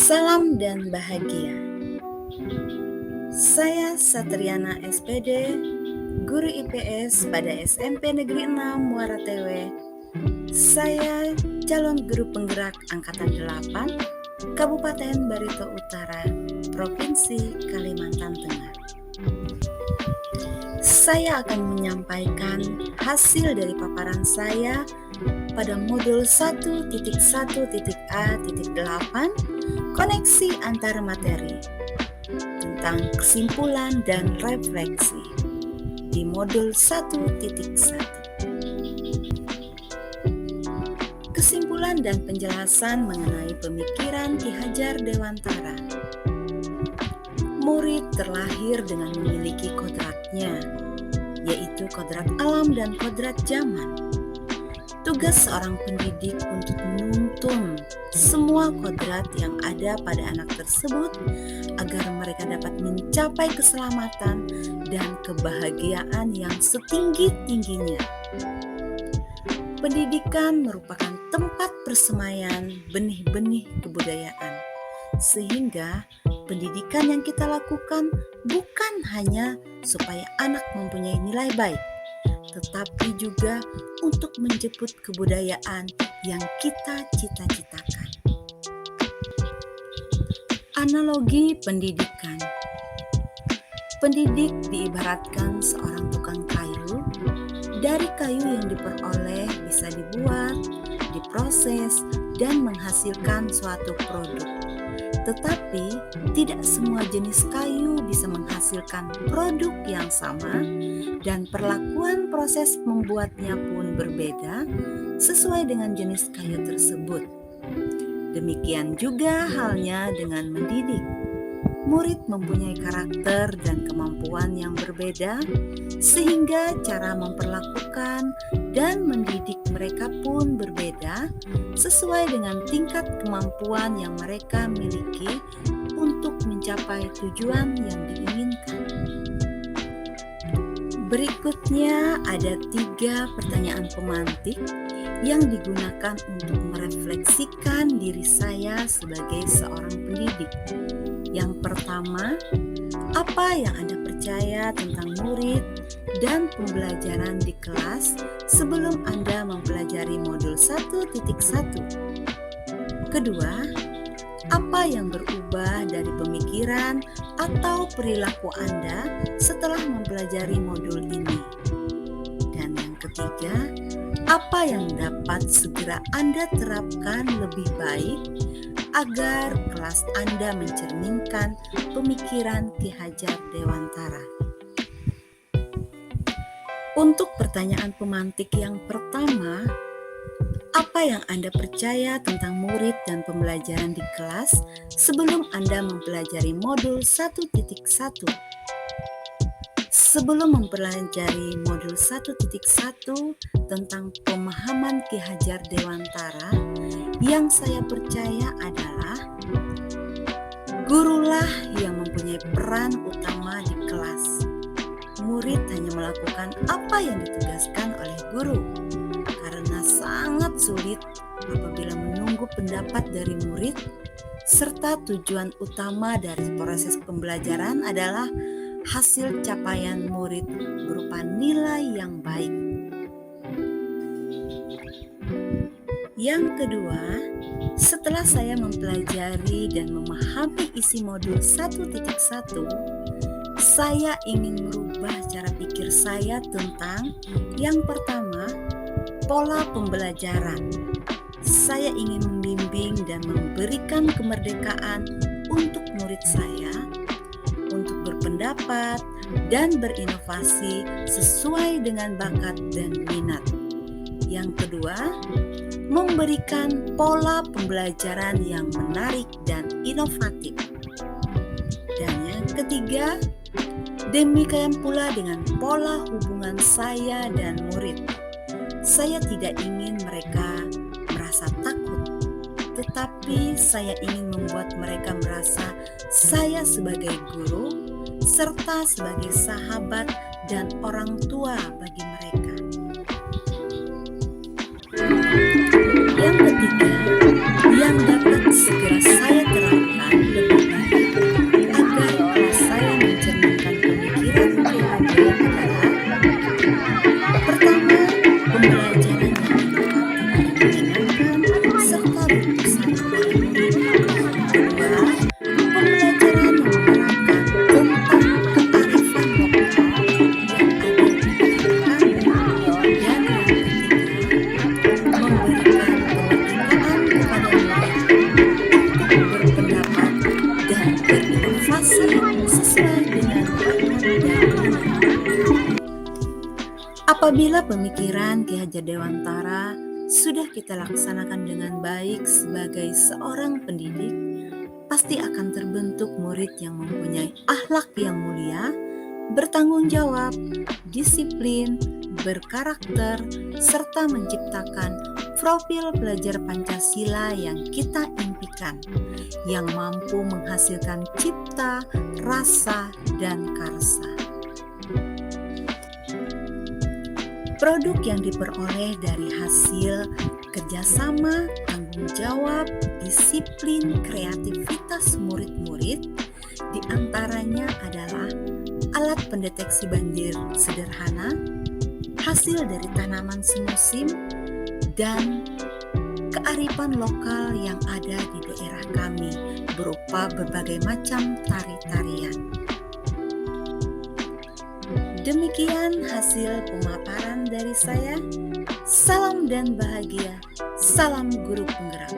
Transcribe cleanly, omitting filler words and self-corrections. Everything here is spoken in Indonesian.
Salam dan bahagia. Saya Satriana SPD, guru IPS pada SMP Negeri 6 Muara Tewe. Saya calon guru penggerak Angkatan 8, Kabupaten Barito Utara, Provinsi Kalimantan Tengah. Saya akan menyampaikan hasil dari paparan saya pada modul 1.1.A.8 koneksi antar materi tentang kesimpulan dan refleksi di modul 1.1. Kesimpulan dan penjelasan mengenai pemikiran Ki Hajar Dewantara. Murid terlahir dengan memiliki kodratnya, yaitu kodrat alam dan kodrat zaman. Tugas seorang pendidik untuk menuntun semua kodrat yang ada pada anak tersebut agar mereka dapat mencapai keselamatan dan kebahagiaan yang setinggi-tingginya. Pendidikan merupakan tempat persemaian benih-benih kebudayaan, sehingga pendidikan yang kita lakukan bukan hanya supaya anak mempunyai nilai baik, tetapi juga untuk menjemput kebudayaan yang kita cita-citakan. Analogi pendidikan. Pendidik diibaratkan seorang tukang kayu. Dari kayu yang diperoleh bisa dibuat, diproses, dan menghasilkan suatu produk. Tetapi tidak semua jenis kayu bisa menghasilkan produk yang sama, dan perlakuan proses membuatnya pun berbeda sesuai dengan jenis kayu tersebut. Demikian juga halnya dengan mendidik. Murid mempunyai karakter dan kemampuan yang berbeda, sehingga cara memperlakukan dan mendidik mereka pun berbeda sesuai dengan tingkat kemampuan yang mereka miliki untuk mencapai tujuan yang diinginkan. Berikutnya ada 3 pertanyaan pemantik yang digunakan untuk merefleksikan diri saya sebagai seorang pendidik. Yang pertama, apa yang Anda percaya tentang murid dan pembelajaran di kelas sebelum Anda mempelajari modul 1.1? Kedua, apa yang berubah dari pemikiran atau perilaku Anda setelah mempelajari modul ini? Dan yang ketiga, apa yang dapat segera Anda terapkan lebih baik agar kelas Anda mencerminkan pemikiran Ki Hajar Dewantara? Untuk pertanyaan pemantik yang pertama, apa yang Anda percaya tentang murid dan pembelajaran di kelas sebelum Anda mempelajari modul 1.1? Sebelum mempelajari modul 1.1 tentang pemahaman Ki Hajar Dewantara, yang saya percaya adalah gurulah yang mempunyai peran utama di kelas. Murid hanya melakukan apa yang ditugaskan oleh guru, karena sangat sulit apabila menunggu pendapat dari murid, serta tujuan utama dari proses pembelajaran adalah hasil capaian murid berupa nilai yang baik. Yang kedua, setelah saya mempelajari dan memahami isi modul 1.1, saya ingin merubah cara pikir saya tentang yang pertama, pola pembelajaran. Saya ingin membimbing dan memberikan kemerdekaan untuk murid saya untuk berpendapat dan berinovasi sesuai dengan bakat dan minat. Yang kedua, memberikan pola pembelajaran yang menarik dan inovatif. Dan yang ketiga, demikian pula dengan pola hubungan saya dan murid. Saya tidak ingin mereka merasa takut, tetapi saya ingin membuat mereka merasa saya sebagai guru serta sebagai sahabat dan orang tua bagi mereka. Yang ketiga, yang dapat segera saya terapkan Apabila pemikiran Ki Hajar Dewantara sudah kita laksanakan dengan baik sebagai seorang pendidik, pasti akan terbentuk murid yang mempunyai akhlak yang mulia, bertanggung jawab, disiplin, berkarakter, serta menciptakan profil pelajar Pancasila yang kita impikan, yang mampu menghasilkan cipta, rasa, dan karsa. Produk yang diperoleh dari hasil kerjasama, tanggung jawab, disiplin, kreativitas murid-murid, diantaranya adalah alat pendeteksi banjir sederhana, hasil dari tanaman semusim, dan kearifan lokal yang ada di daerah kami berupa berbagai macam tari-tarian. Demikian hasil pemaparan dari saya. Salam dan bahagia. Salam guru penggerak.